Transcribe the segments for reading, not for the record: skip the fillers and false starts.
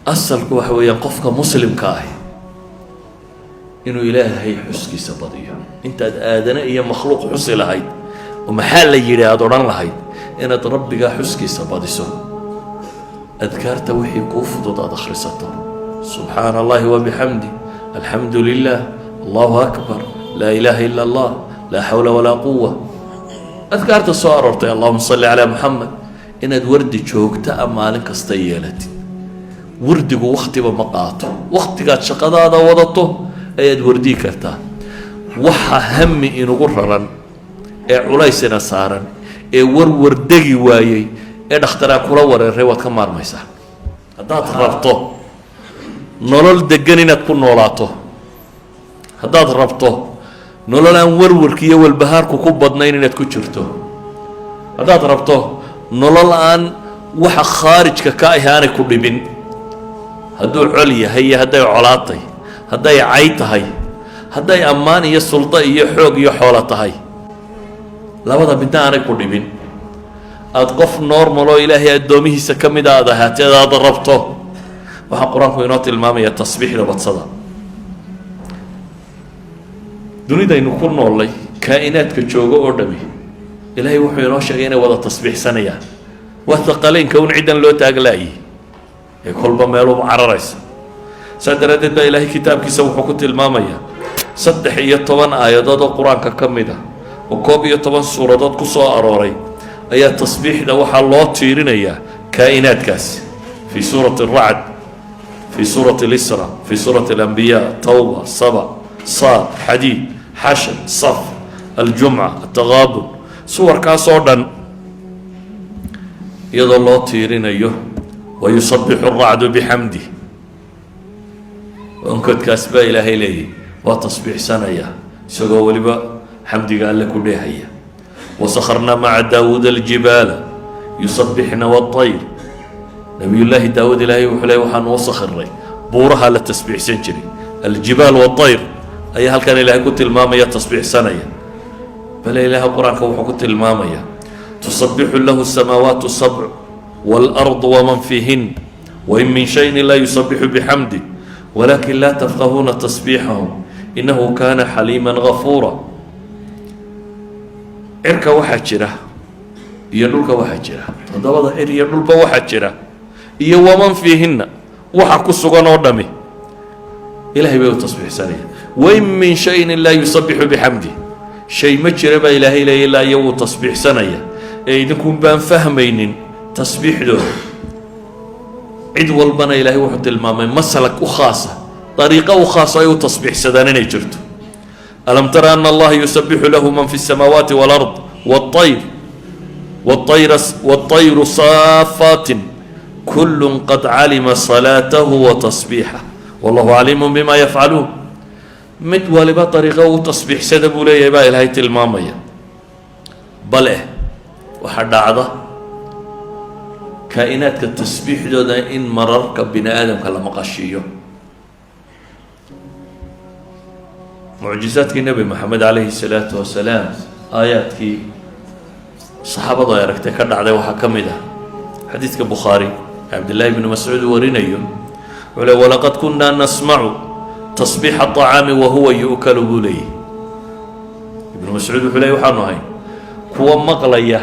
asalku waxa weeyaan qofka muslimka ah inuu ilaahay xuskiisa badiyo intaad aadana iyo makhluuq xusi lahayd oo maxaa la yidhi aad odhan lahayd inaad rabbigaa xuskiisa badiso adkaarta wixii kuu fudud aad akhrisato subxaana allahi wabixamdi alxamdu lilah allahu akbar laa ilaaha ila allah laa xawla walaa quwa adkaarta soo aroortay allahuma salli calaa muxamed inaad wardi joogta a maalin kasta yeelatid wardigu wakhtiba ma qaato wakhtigaad shaqadaada wadato ayaad wardii kartaa waxa hami inugu raran ee culaysina saaran ee warwardegi waayey ee dhakhtaraa kula wareeray waad ka maarmaysaa haddaad rabto nolol degan inaad ku noolaato haddaad rabto nolol aan warwarka iyo walbahaarku ku badnayn inaad ku jirto haddaad rabto nolol aan waxa khaarijka ka ahi aanay ku dhibin hadduu col yahay iyo hadday colaatay hadday cay tahay hadday ammaan iyo suldo iyo xoog iyo xoolo tahay labada midna aanay ku dhibin aada qof normal oo ilaahay addoomihiisa ka mid a aad ahaatee aad rabto waxaa qur-aanku inoo tilmaamaya tasbiixda badsada dunidaynu ku noollay kaa'inaadka joogo oo dhami ilaahay wuxuu inoo sheegay inay wada tasbiixsanayaan waa taqaleynka un ciddan loo taaglaayay ee kolba meeluba cararaysa saa daraaddeed baa ilaahay kitaabkiisa wuxuu ku tilmaamayaa 13 aayadood oo qur-aanka ka mid ah oo 11 suuradood ku soo arooray ayaa tasbiixda waxaa loo tiirinayaa kaa'inaadkaasi fi suurati الracd fi suurati اlisra fi suurati اlanbiya tawba saba saad xadiid xashar saf aljumca ataqaabun suwarkaas oo dhan iyadoo loo tiirinayo wayusabixu الracdu bixamdih onkodkaas baa ilaahay leeyahy waa tasbiixsanaya isagoo weliba xamdiga alle ku dheehaya wasakharnaa maca daawuuda aljibaala yusabixna waطayr nabiyullaahi daawuud ilaahay wuxuu leey waxaan u sakhiray buuraha la tasbiixsan jiray aljibaal waطayr ayaa halkan ilaahay ku tilmaamaya tasbiixsanaya bale ilaahay qur-aanka wuxuu ku tilmaamaya tusabixu lahu الsamaawaatu الsabc wاlardu waman fiihin wain min shayin laa yusabixu bixamdi walakin laa tafqahuuna tasbiixahum inahu kana xaliima gafuura cirka waxaa jira iyo dhulka waxaa jira toddobada cir iyo dhulba waxaa jira iyo waman fiihinna waxa ku sugan oo dhami ilahay bay u tasbiixsanaya wain min shayin laa yusabixu bixamdi shay ma jira baa ilaahay leeya ilaa iyo wuu tasbiixsanaya ee idinkun baan fahmaynin tasbiixdooda cid walbana ilaahay wuxuu tilmaamay masalak u khaasa dariiqo u khaasa ay u tasbiixsadaan inay jirto alam tara ana allaha yusabixu lahu man fi الsamaawaati wاlard wاطayru saafaatin kulu qad calima salaatahu watasbiixah wallahu caliimu bima yafcaluun mid waliba dariiqo u tasbiixsada buu leeyahay baa ilaahay tilmaamaya bale waxaa dhacda kaa'inaadka tasbiixdooda in mararka bini aadamka la maqashiiyo mucjizaadkii nebi moxamed calayhi الsalaatu wasalaam aayaadkii saxaabadu ay aragtay ka dhacday waxaa ka mid ah xadiidka bukhaari cabdillahi bni mascuud warinayo wuxuu le walaqad kunaa nasmacu tasbiixa aطacaami wahuwa yu'kalu buu leeyahy ibnu mascuud wuxuu leey waxaanu ahay kuwa maqlaya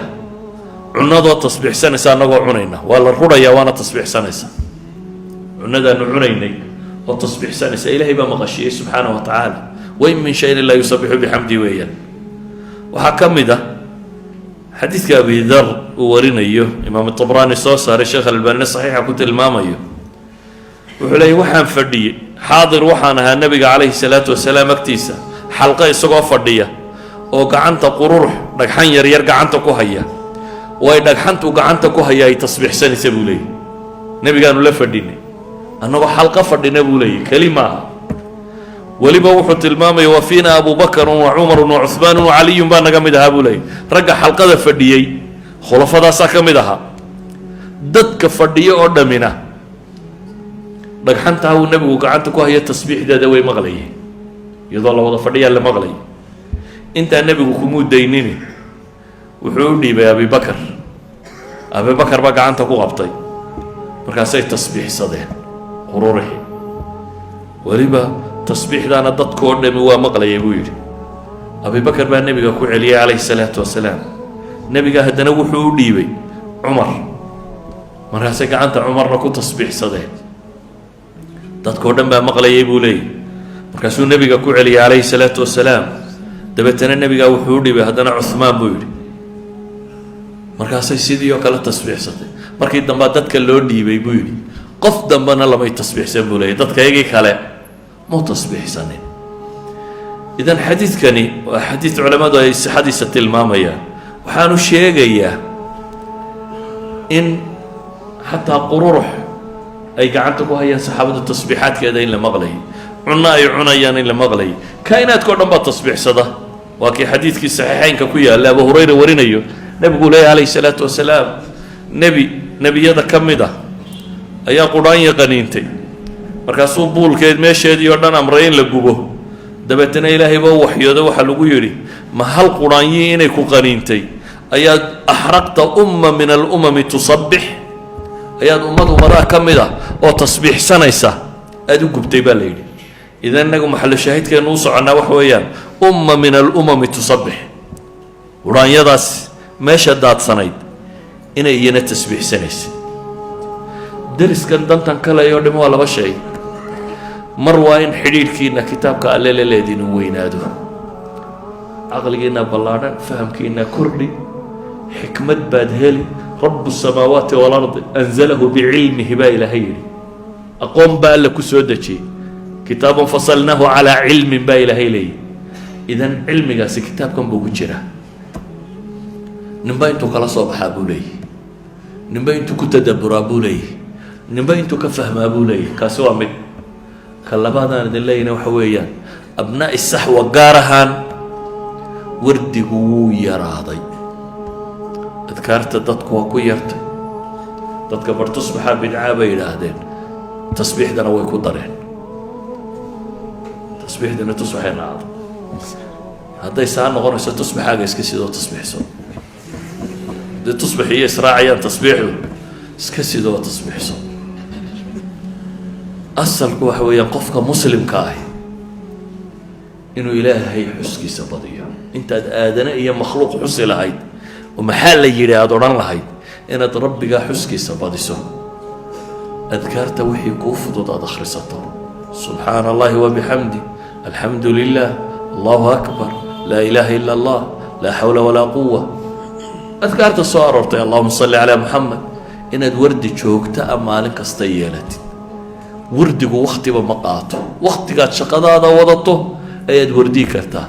cunadoo tasbiixsanaysa annagoo cunayna waa la rurayaa waana tasbiixsanaysa cunadaanu cunaynay oo tasbiixsanaysa ilaahay baa maqashiyey subxaanaه wa tacaala wain min shayin laa yusabixu bixamdi weeyaan waxaa ka mid ah xadiidka abi dar uu warinayo imaam طabraani soo saaray sheekh albanina saxiixa ku tilmaamayo wuxuu leeyay waxaan fadhiyey xaadir waxaan ahaa nebiga calayhi الsalaatu wasalaam agtiisa xalqa isagoo fadhiya oo gacanta qururux dhagxan yaryar gacanta ku haya oo ay dhagxantu gacanta ku haya ay tasbiixsanaysa buu leeyay nebigaanu la fadhinay annagoo xalqa fadhina buu leeyay keli maaha weliba wuxuu tilmaamaya wa fiina abu bakru wa cumaru wa cuhmaanu wa caliyun baa naga mid ahaa buu leeyay ragga xalqada fadhiyey khulafadaasaa ka mid ahaa dadka fadhiyo oo dhammina dhagxantaa uu nebigu gacanta ku haya tasbiixdeeda way maqlayeen iyadoo la wada fadhiyaa la maqlay intaa nebigu kumuu daynini wuxuu u dhiibay abibakar baa gacanta ku qabtay markaasay tasbiixsadeen qururixi weliba tasbiixdaana dadkoo dhami waa maqlayay buu yidhi abibakar baa nebiga ku celiyay calayhi salaatu wasalaam nebiga haddana wuxuu u dhiibay cumar markaasay gacanta cumarna ku tasbiixsadeen dadkoo dhan baa maqlayay buu leeyahy markaasuu nebiga ku celiyay calayhi salaatu wasalaam dabeetana nebigaa wuxuu u dhiibay haddana cuhmaan buu yidhi markaasay sidii oo kale tasbiixsatay markii dambaa dadka loo dhiibay buu yidhi qof dambena lamay tasbiixsan buu leeyahy dadkaygii kale mau tasbiixsanin idan xadiidkani waa xadiid culammadu ay sixadiisa tilmaamayaan waxaanu sheegayaa in xataa qururux ay gacanta ku hayaan saxaabadu tasbiixaadkeeda in la maqlayay cunno ay cunayaan in la maqlayay kaa'inaadkao dhan baa tasbiixsada waa kii xadiidkii saxiixeynka ku yaalla abu hurayra warinayo nebigu leeyahy calayhi salaatu wasalaam nebiyada ka mid ah ayaa qudhaanya qaniintay markaasuu buulkeed meesheedii oo dhan amray in la gubo dabeetana ilaahay baa u waxyooda waxaa lagu yidhi ma hal qudhaanyii inay ku qaniintay ayaad axraqta umma min alumami tusabbix ayaad ummadaha ka mid ah oo tasbiixsanaysa aada u gubtay baa la yidhi idan innagu maxallo shaahidkeenu u soconnaa waxa weeyaan umma min alumami tusabbix qudhaanyadaas meesha daadsanayd inay iyana tasbiixsanaysa dariskan dantan kale oo dhim waa laba shay mar waa in xidhiidhkiina kitaabka alle la leediinu weynaado caqligiina ballaadhan fahamkiina kordhi xikmad baad heli rabu الsamaawaati waalardi anzalahu bicilmihi baa ilaahay yidhi aqoon baa alle ku soo dejiyey kitaabun fasalnaahu calaa cilmin baa ilaahay leeyihi idan cilmigaasi kitaabkan buu ku jiraa ninba intuu kala soo baxaa buu leeyahy ninba intuu ku tadabburaa buu leeyahy ninba intuu ka fahmaa buu leeyahy kaasi waa mid ka labaadaan idin leeyahna waxa weeyaan abnaa'i saxwa gaar ahaan wardigu wuu yaraaday adkaarta dadku waa ku yartay dadka bar tusbaxaa bidcaa bay yidhaahdeen tasbiixdana way ku dareen tasbiixdana tusbaxay raacdo hadday saa noqonayso tusbaxaaga iska sidoo tasbiixso hadday tusbax iyo israacayaan tasbiixdu iska sidoo tasbiixso asalku waxa weeyaan qofka muslimka ah inuu ilaahay xuskiisa badiyo intaad aadane iyo makhluuq xusi lahayd oo maxaa la yidhi aada odhan lahayd inaad rabbigaa xuskiisa badiso adkaarta wixii kuu fudud aada akhrisato subxaana allahi wabixamdi alxamdu lilah allahu akbar laa ilaaha ila allah laa xawla walaa quwa adkaarta soo aroortay allahuma salli calaa muxamed inaad wardi joogta a maalin kasta yeelatid wardigu waktiba ma qaato waktigaad shaqadaada wadato ayaad wardii kartaa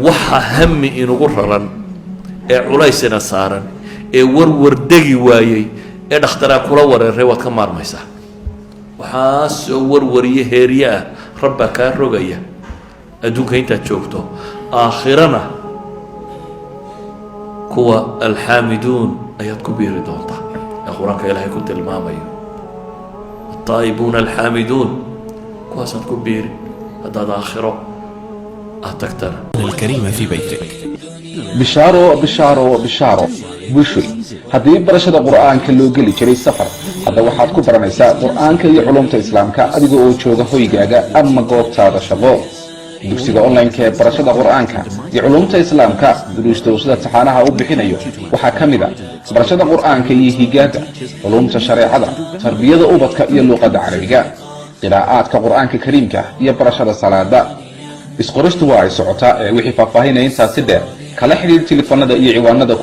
waxa hami inugu raran ee culaysina saaran ee warwardegi waayey ee dhakhtaraa kula wareeray waad ka maarmaysaa waxaasoo warwariye heerye ah rabbaa kaa rogaya adduunka intaad joogto aakhirana kuwa alxaamiduun ayaad ku biiri doontaa ee qur-aanka ilaahay ku tilmaamayo الطائبون الحامدون كواسات كبير هذا آخره أتكتر الكريمة في بيتك بشارو بشارو بشارو بشوي هذه برشة القرآن كله قلي شري السفر هذا واحد كبر نساء قرآن كي علوم الإسلام كأدي أوجوده هو يجاجا أما قوت هذا شباب dugsiga online-ka ee barashada qur-aanka iyo culumta islaamka duruusta sida taxanaha u bixinayo waxaa ka mid ah barashada qur-aanka iyo higaada culumta shareecada tarbiyada ubadka iyo luqadda carabiga qiraa'aadka qur-aanka kariimka iyo barashada salaada isqoristu waa ay socotaa ee wixii faahfaahinaya intaasi dheer kala xiriir telefoonada iyo ciwaanada